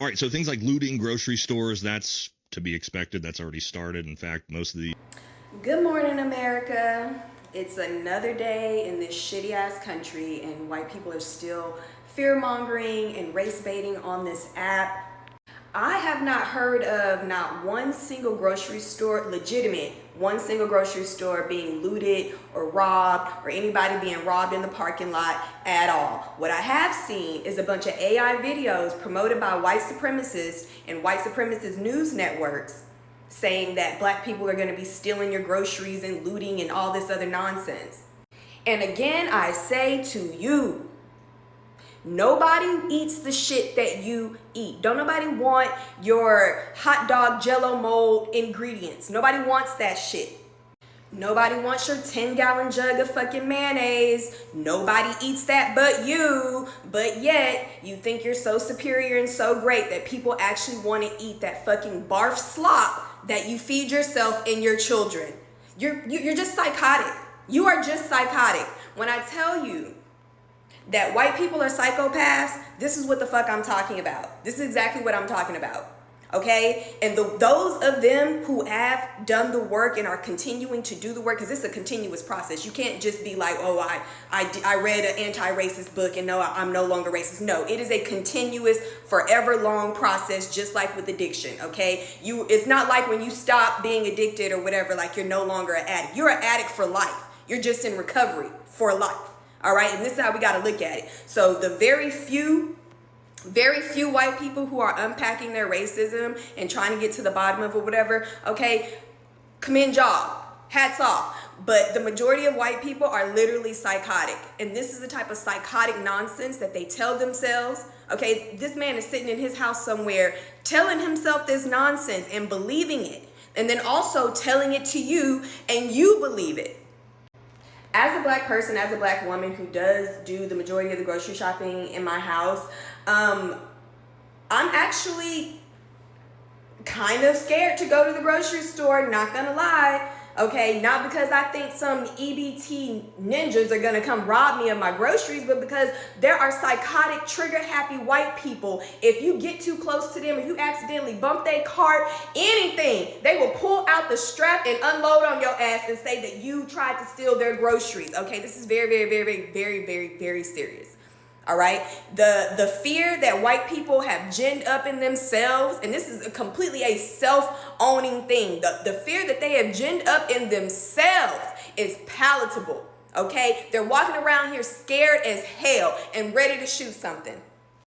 All right, so things like looting grocery stores, that's to be expected. That's already started. In fact, most of the Good morning, America. It's another day in this shitty ass country, and white people are still fear mongering and race baiting on this app. I have not heard of not one single grocery store, legitimate, one single grocery store being looted or robbed or anybody being robbed in the parking lot at all. What I have seen is a bunch of AI videos promoted by white supremacists and white supremacist news networks saying that black people are going to be stealing your groceries and looting and all this other nonsense. And again, I say to you, nobody eats the shit that you eat. Don't nobody want your hot dog jello mold ingredients. Nobody wants that shit. Nobody wants your 10-gallon jug of fucking mayonnaise. Nobody eats that but you. But yet, you think you're so superior and so great that people actually want to eat that fucking barf slop that you feed yourself and your children. You're just psychotic. You are just psychotic. When I tell you that white people are psychopaths, this is what the fuck I'm talking about. This is exactly what I'm talking about. Okay? And those of them who have done the work and are continuing to do the work, because it's a continuous process. You can't just be like, oh, I read an anti-racist book and no, I'm no longer racist. No, it is a continuous, forever long process, just like with addiction. Okay? It's not like when you stop being addicted or whatever, like you're no longer an addict. You're an addict for life. You're just in recovery for life. All right, and this is how we got to look at it. So the very few white people who are unpacking their racism and trying to get to the bottom of it, whatever, okay, commend y'all, hats off. But the majority of white people are literally psychotic. And this is the type of psychotic nonsense that they tell themselves. Okay, this man is sitting in his house somewhere telling himself this nonsense and believing it. And then also telling it to you and you believe it. As a black person, as a black woman who does do the majority of the grocery shopping in my house, I'm actually kind of scared to go to the grocery store, not gonna lie. Okay, not because I think some EBT ninjas are gonna come rob me of my groceries, but because there are psychotic, trigger-happy white people. If you get too close to them, if you accidentally bump their cart, anything, they will pull out the strap and unload on your ass and say that you tried to steal their groceries. Okay, this is very, very, very, very, very, very, very serious. All right, the fear that white people have ginned up in themselves, and this is completely a self-owning thing. The fear that they have ginned up in themselves is palatable. Okay, they're walking around here scared as hell and ready to shoot something.